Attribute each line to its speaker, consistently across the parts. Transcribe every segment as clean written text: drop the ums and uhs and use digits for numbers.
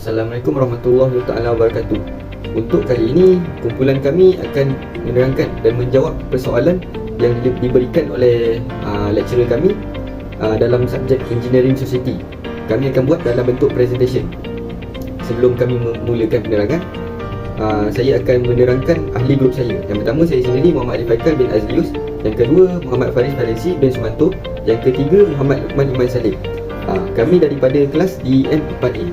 Speaker 1: Assalamualaikum warahmatullahi taala wabarakatuh. Untuk kali ini, kumpulan kami akan menerangkan dan menjawab persoalan yang diberikan oleh lecturer kami dalam subjek Engineering Society. Kami akan buat dalam bentuk presentation. Sebelum kami memulakan penerangan, saya akan menerangkan ahli grup saya. Yang pertama, saya sendiri Muhammad Ali Faikal bin Azlius. Yang kedua, Muhammad Faris Farensi bin Sumanto. Yang ketiga, Muhammad Lukman Iman Salim. Kami daripada kelas DM4A.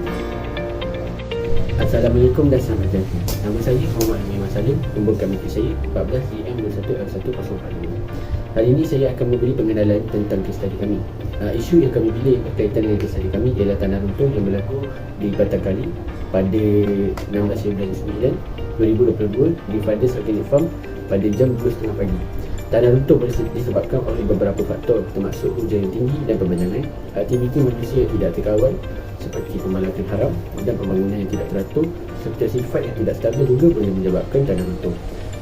Speaker 2: Assalamualaikum dan selamat datang. Nama saya Muhammad Iman Salim. Nombor kamera saya 14 DM21L145. Hari ini saya akan memberi pengenalan tentang kes study kami. Isu yang kami pilih berkaitan dengan kes study kami ialah tanah runtuh yang berlaku di Batang Kali pada 16 bulan 9 2022 di Fathers Organic Farm pada jam 2.30 pagi. Tanah runtuh boleh disebabkan oleh beberapa faktor, termasuk hujan yang tinggi dan pembanjangan, aktiviti manusia yang tidak terkawal seperti pembalakan haram dan pembangunan yang tidak teratur, serta sifat yang tidak stabil juga boleh menyebabkan tanah runtuh.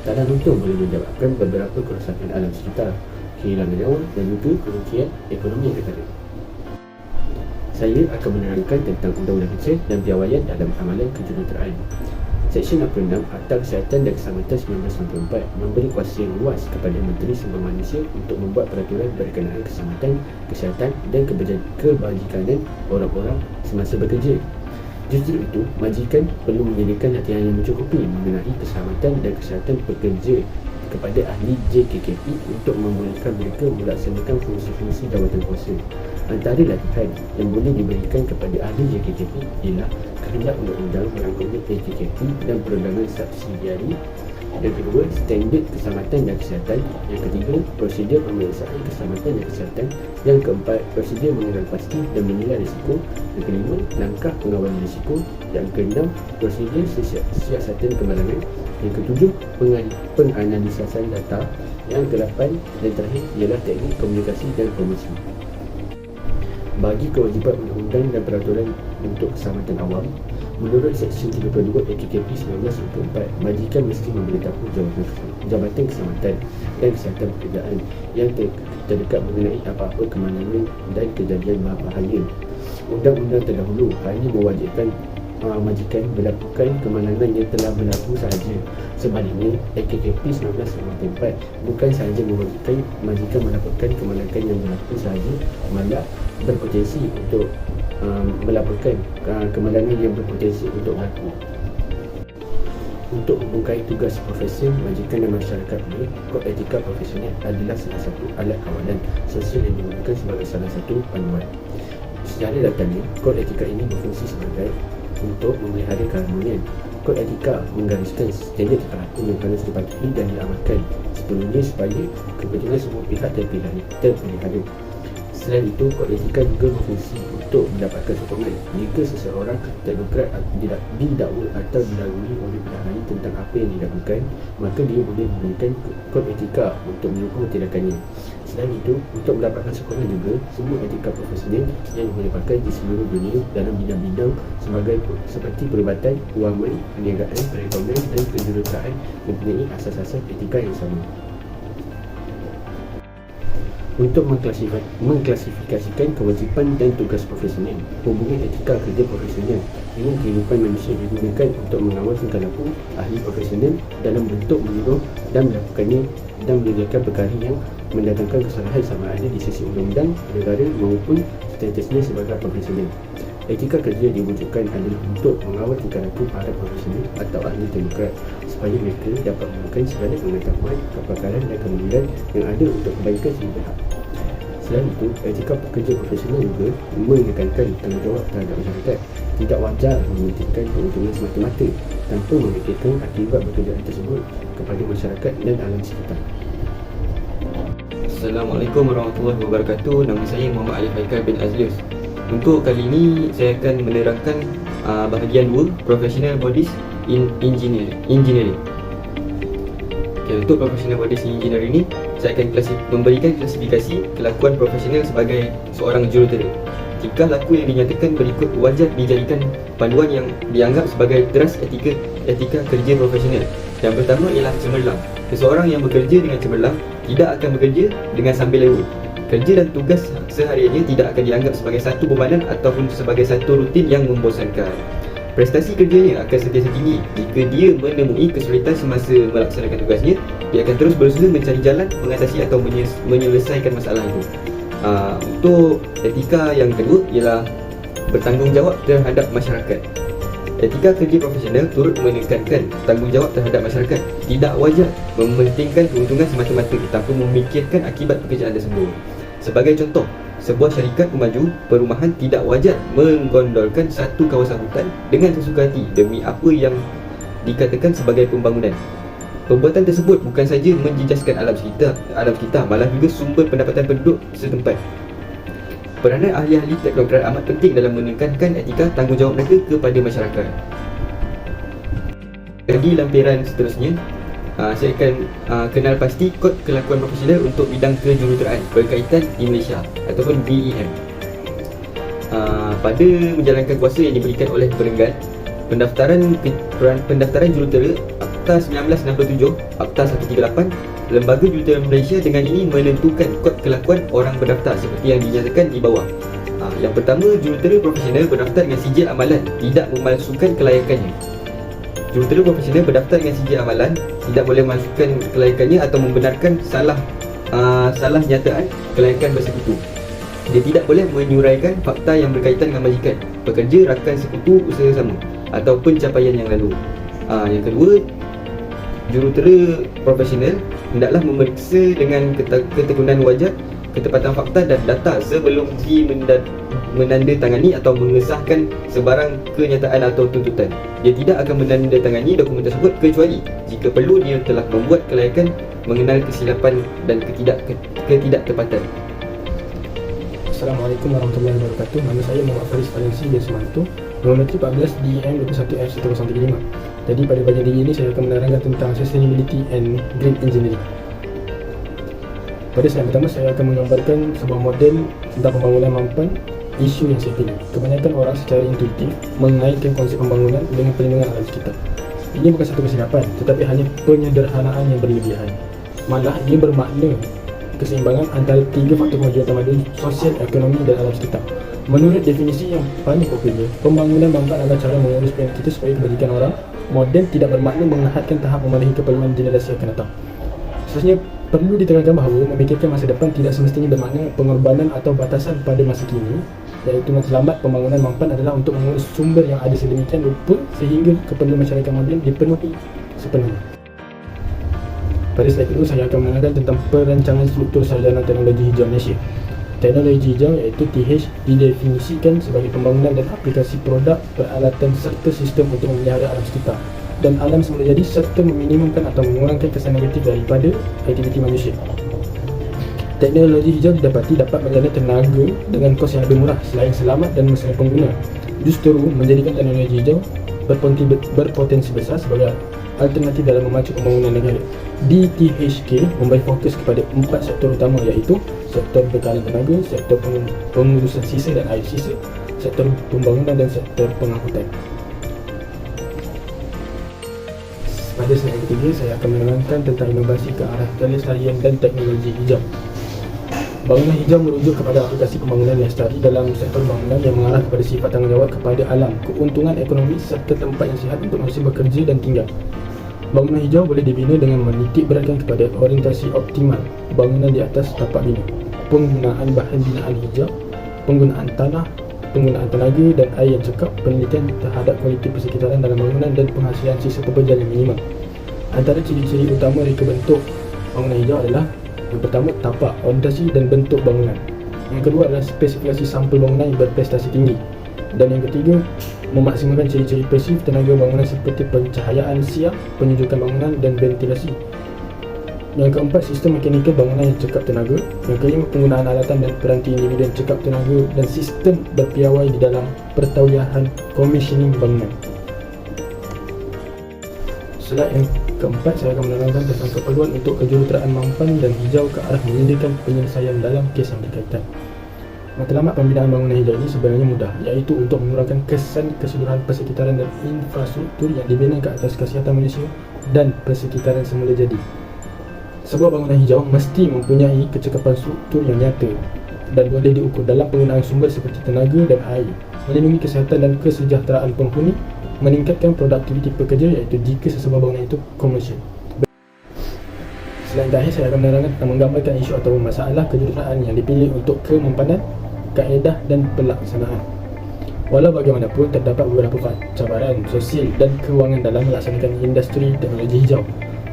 Speaker 2: Tanah runtuh boleh menyebabkan beberapa kerosakan alam sekitar, kehilangan nyawa dan juga kerugian ekonomi yang ketara. Saya akan menerangkan tentang Undang-Undang Kerja dan Piawaian dalam amalan kejuruteraan. Seksyen 66 Akta Kesihatan dan Keselamatan 1994 memberi kuasa yang luas kepada Menteri Sumber Manusia untuk membuat peraturan berkenaan keselamatan, kesihatan dan kebajikan orang-orang semasa bekerja. Justru itu, majikan perlu menyediakan latihan yang mencukupi mengenai keselamatan dan kesihatan pekerja kepada ahli JKKP untuk membolehkan mereka melaksanakan fungsi-fungsi jawatan kuasa. Antara latihan yang boleh diberikan kepada ahli JKKP ialah kehendak undang-undang merangkumi JKKP dan perundangan subsidiari. Yang kedua, standard keselamatan dan kesihatan. Yang ketiga, prosedur pemeriksaan keselamatan dan kesihatan. Yang keempat, prosedur mengenal pasti dan menilai risiko. Yang kelima, langkah pengawalan risiko. Yang keenam, prosedur siasatan kemalangan. Yang ketujuh, penganalisasan data. Yang kedelapan dan terakhir ialah teknik komunikasi dan promosi. Bagi kewajipan undang-undang dan peraturan untuk keselamatan awam, menurut Seksyen 32 AKKP 1994, majikan mesti memberitahu Jabatan Keselamatan dan Kesihatan Pekerjaan yang terdekat mengenai apa-apa kemalangan dan kejadian berbahaya. Undang-undang terdahulu hanya mewajibkan majikan melakukan kemalangan yang telah berlaku sahaja. Sebaliknya, AKKP 1994 bukan sahaja mewajibkan majikan melaporkan kemalangan yang berlaku sahaja, malah berpotensi untuk melaporkan kemalangan yang berpotensi untuk berlaku. Untuk membungkai tugas profesi majikan dan masyarakat ini, Kod Etika Profesional adalah salah satu alat kawalan sosial yang digunakan sebagai salah satu panduan. Secara datanya, Kod Etika ini berfungsi sebagai untuk memelihara keharmonian. Kod Etika menggariskan standard perlakuan yang harus dipatuhi dan diamalkan sepenuhnya supaya kepentingan semua pihak terpelihara. Selain itu, Kod Etika juga berfungsi untuk mendapatkan sokongan jika seseorang teknokrat didakwa atau dilalui oleh pihak lain tentang apa yang dilakukan, maka dia boleh menggunakan Kod Etika untuk menyokong tindakannya. Selain itu, untuk mendapatkan sokongan juga, semua etika profesional yang dipakai di seluruh dunia dalam bidang-bidang seperti perubatan, kewangan, perniagaan, perekonomian dan kejuruteraan mempunyai asas-asas etika yang sama. Untuk mengklasifikasikan kewajipan dan tugas profesional, hubungan etika kerja profesional dengan kehidupan manusia digunakan untuk mengawal tingkah laku ahli profesional dalam bentuk menyuruh dan melakukannya dan mengerjakan perkara yang mendatangkan kesalahan sama ada di sisi undang-undang negara maupun statusnya sebagai profesional. Etika kerja diwujudkan adalah untuk mengawal tingkah laku para profesional atau ahli teknokrat supaya mereka dapat menggunakan segala pengetahuan, kepakaran dan kemampuan yang ada untuk kebaikan semua pihak. Selain itu, etika pekerja profesional juga menekankan tanggungjawab terhadap masyarakat. Tidak wajar mementingkan keuntungan semata-mata tanpa memikirkan akibat pekerjaan tersebut kepada masyarakat dan alam sekitar.
Speaker 1: Assalamualaikum warahmatullahi wabarakatuh. Nama saya Muhammad Ali Faikal bin Azlius. Untuk kali ini, saya akan menerangkan bahagian 2, Professional Bodies in Engineering. Untuk Professional Bodies in Engineering ini, saya akan memberikan klasifikasi kelakuan profesional sebagai seorang jurutera. Tingkah laku yang dinyatakan berikut wajar dijadikan panduan yang dianggap sebagai teras etika kerja profesional. Yang pertama ialah cemerlang. Seseorang yang bekerja dengan cemerlang tidak akan bekerja dengan sambil lewa. Kerja dan tugas sehariannya tidak akan dianggap sebagai satu bebanan ataupun sebagai satu rutin yang membosankan. Prestasi kerjanya akan sentiasa tinggi. Jika dia menemui kesulitan semasa melaksanakan tugasnya, dia akan terus berusaha mencari jalan mengatasi atau menyelesaikan masalah itu. Untuk etika yang kedua ialah bertanggungjawab terhadap masyarakat. Etika kerja profesional turut menekankan tanggungjawab terhadap masyarakat. Tidak wajar mementingkan keuntungan semata-mata tanpa memikirkan akibat pekerjaan tersebut. Sebagai contoh, sebuah syarikat pemaju perumahan tidak wajar menggondolkan satu kawasan hutan dengan sesuka hati demi apa yang dikatakan sebagai pembangunan. Perbuatan tersebut bukan saja menjejaskan alam sekitar, malah juga sumber pendapatan penduduk setempat. Peranan ahli-ahli teknokrat amat penting dalam menekankan etika tanggungjawab mereka kepada masyarakat. Di lampiran seterusnya, saya akan kenal pasti kod kelakuan profesional untuk bidang kejuruteraan berkaitan di Malaysia ataupun BEM. Pada menjalankan kuasa yang diberikan oleh perenggan, pendaftaran jurutera Akta 1967, Akta 138, Lembaga Jurutera Malaysia dengan ini menentukan kod kelakuan orang berdaftar seperti yang dinyatakan di bawah. Yang pertama, jurutera profesional berdaftar dengan sijil amalan tidak memalsukan kelayakannya. Jurutera profesional berdaftar dengan sijil amalan tidak boleh memalsukan kelayakannya atau membenarkan salah nyataan kelayakan bersekutu. Dia tidak boleh menyuraikan fakta yang berkaitan dengan majikan, pekerja, rakan sekutu, usaha sama atau pencapaian yang lalu. Yang kedua, jurutera profesional hendaklah memeriksa dengan ketekunan wajah, ketepatan fakta dan data sebelum menandatangani atau mengesahkan sebarang kenyataan atau tuntutan. Dia tidak akan menandatangani dokumen tersebut kecuali jika perlu dia telah membuat kelayakan, mengenal kesilapan dan ketidaktepatan.
Speaker 3: Assalamualaikum warahmatullahi wabarakatuh. Nama saya Muhammad Faris Valensi bin Semanto, nombor 14 DEM 21F1035. Jadi pada bahagian ini saya akan menerangkan tentang Sustainability and Green Engineering. Pada slide pertama saya akan menggambarkan sebuah model tentang pembangunan mampan, isu yang saya pilih. Kebanyakan orang secara intuitif mengaitkan konsep pembangunan dengan perlindungan alam sekitar. Ini bukan satu kesilapan, tetapi hanya penyederhanaan yang berlebihan. Malah ia bermakna keseimbangan antara tiga faktor kemajuan tamadun, sosial, ekonomi dan alam sekitar. Menurut definisi yang paling popular, pembangunan mampan adalah cara mengurus planet kita supaya kebajikan orang. Modern tidak bermakna menghadkan tahap memenuhi keperluan generasi akan datang. Seterusnya, perlu ditekankan bahawa memikirkan masa depan tidak semestinya bermakna pengorbanan atau batasan pada masa kini, iaitu matlamat pembangunan mampan adalah untuk mengurus sumber yang ada sedemikian rupa sehingga keperluan masyarakat moden dipenuhi sepenuhnya. Pada slide kedua, saya akan menerangkan tentang perancangan struktur sarjana teknologi hijau Malaysia. Teknologi hijau iaitu TH didefinisikan sebagai pembangunan dan aplikasi produk, peralatan serta sistem untuk memelihara alam sekitar dan alam semula jadi serta meminimumkan atau mengurangkan kesan negatif daripada aktiviti manusia. Teknologi hijau didapati dapat menjana tenaga dengan kos yang lebih murah selain selamat dan mesra pengguna. Justru menjadikan teknologi hijau berpotensi besar sebagai alternatif dalam memacu pembangunan negara. DTHK memberi fokus kepada 4 sektor utama, iaitu sektor bekalan tenaga, sektor pengurusan sisa dan air sisa, sektor pembangunan dan sektor pengangkutan. Pada slide ketiga, saya akan menerangkan tentang inovasi ke arah kelestarian dan teknologi hijau. Bangunan hijau merujuk kepada aplikasi pembangunan lestari dalam sektor bangunan yang mengarah kepada sifat tanggungjawab kepada alam, keuntungan ekonomi serta tempat yang sihat untuk manusia bekerja dan tinggal. Bangunan hijau boleh dibina dengan menitik beratkan kepada orientasi optimal bangunan di atas tapak bina, penggunaan bahan binaan hijau, penggunaan tanah, penggunaan tenaga dan air yang cekap, penelitian terhadap kualiti persekitaran dalam bangunan dan penghasilan sisa pekerjaan yang minimum. Antara ciri-ciri utama reka bentuk bangunan hijau adalah: yang pertama, tapak, orientasi dan bentuk bangunan. Yang kedua adalah spesifikasi sampel bangunan yang berprestasi tinggi. Dan yang ketiga, memaksimalkan ciri-ciri pasif tenaga bangunan seperti pencahayaan siang, penyejukan bangunan dan ventilasi. Yang keempat, sistem mekanikal bangunan yang cekap tenaga. Yang kelima, penggunaan alatan dan peranti individu yang cekap tenaga dan sistem berpiawai di dalam pertauliahan commissioning bangunan. Slide yang keempat, saya akan menerangkan tentang keperluan untuk kejuruteraan mampan dan hijau ke arah menyediakan penyelesaian dalam kes yang berkaitan. Matlamat pembinaan bangunan hijau ini sebenarnya mudah, iaitu untuk mengurangkan kesan keseluruhan persekitaran dan infrastruktur yang dibina ke atas kesihatan manusia dan persekitaran semula jadi. Sebuah bangunan hijau mesti mempunyai kecekapan struktur yang nyata dan boleh diukur dalam penggunaan sumber seperti tenaga dan air, melindungi kesihatan dan kesejahteraan penghuni, meningkatkan produktiviti pekerja, iaitu jika sesebuah bangunan itu komersial. Selain terakhir, saya akan menerangkan tentang menggambarkan isu atau masalah kejuruteraan yang dipilih untuk kemempanan, kaedah dan pelaksanaan. Walau bagaimanapun, terdapat beberapa cabaran sosial dan kewangan dalam melaksanakan industri teknologi hijau.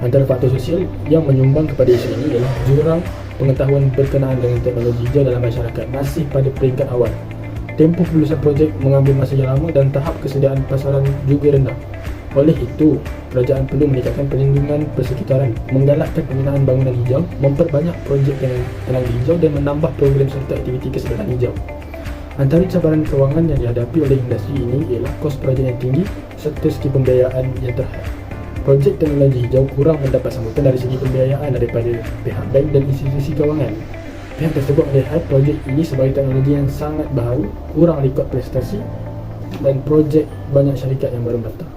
Speaker 3: Antara faktor sosial yang menyumbang kepada isu ini ialah jurang pengetahuan berkenaan dengan teknologi hijau dalam masyarakat masih pada peringkat awal. Tempoh kelulusan projek mengambil masa yang lama dan tahap kesediaan pasaran juga rendah. Oleh itu, kerajaan perlu meningkatkan perlindungan persekitaran, menggalakkan pembinaan bangunan hijau, memperbanyak projek dengan tenaga hijau dan menambah program serta aktiviti kesedaran hijau. Antara cabaran kewangan yang dihadapi oleh industri ini ialah kos projek yang tinggi serta segi pembiayaan yang terhad. Projek teknologi hijau kurang mendapat sambutan dari segi pembiayaan daripada pihak bank dan institusi kewangan. Pihak tersebut melihat projek ini sebagai teknologi yang sangat baru, kurang rekod prestasi dan projek banyak syarikat yang baru mendaftar.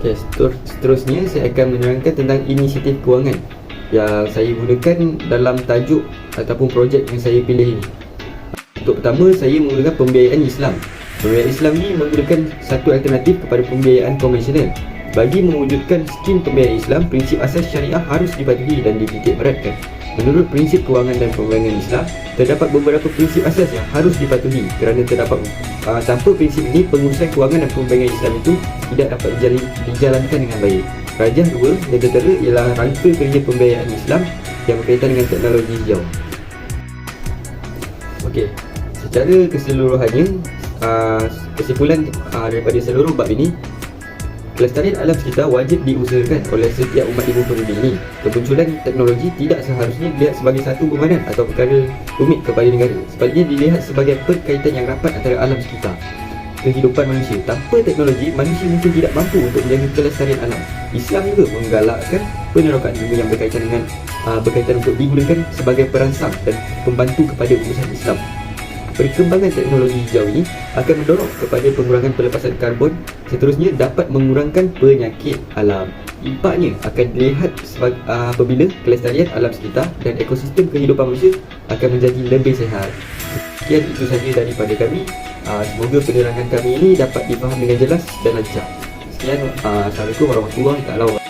Speaker 1: Okay, seterusnya saya akan menerangkan tentang inisiatif kewangan yang saya gunakan dalam tajuk ataupun projek yang saya pilih ini. Untuk pertama, saya menggunakan pembiayaan Islam. Pembiayaan Islam ini menggunakan satu alternatif kepada pembiayaan konvensional. Bagi mewujudkan skim pembiayaan Islam, prinsip asas syariah harus dipatuhi dan dititik beratkan. Menurut prinsip kewangan dan pembiayaan Islam, terdapat beberapa prinsip asas yang harus dipatuhi kerana tanpa prinsip ini, pengurusan kewangan dan pembiayaan Islam itu tidak dapat dijalankan dengan baik. Rajah 2 yang tertera ialah rangka kerja pembiayaan Islam yang berkaitan dengan teknologi hijau. Okey, secara keseluruhannya, kesimpulan daripada seluruh bab ini, kelestarian alam sekitar wajib diusahakan oleh setiap umat di bumi ini. Kemunculan teknologi tidak seharusnya dilihat sebagai satu bebanan atau perkara rumit kepada negara. Sebaliknya dilihat sebagai perkaitan yang rapat antara alam sekitar, kehidupan manusia. Tanpa teknologi, manusia mungkin tidak mampu untuk menjaga kelestarian alam. Islam juga menggalakkan penerokaan bumi yang berkaitan untuk digunakan sebagai perangsang dan pembantu kepada urusan Islam. Perkembangan teknologi hijau ini akan mendorong kepada pengurangan pelepasan karbon, seterusnya dapat mengurangkan penyakit alam. Impaknya akan dilihat apabila kelestarian alam sekitar dan ekosistem kehidupan manusia akan menjadi lebih sihat. Sekian itu sahaja daripada kami. Semoga penerangan kami ini dapat difahami dengan jelas dan lancar. Sekian, Assalamualaikum warahmatullahi wabarakatuh.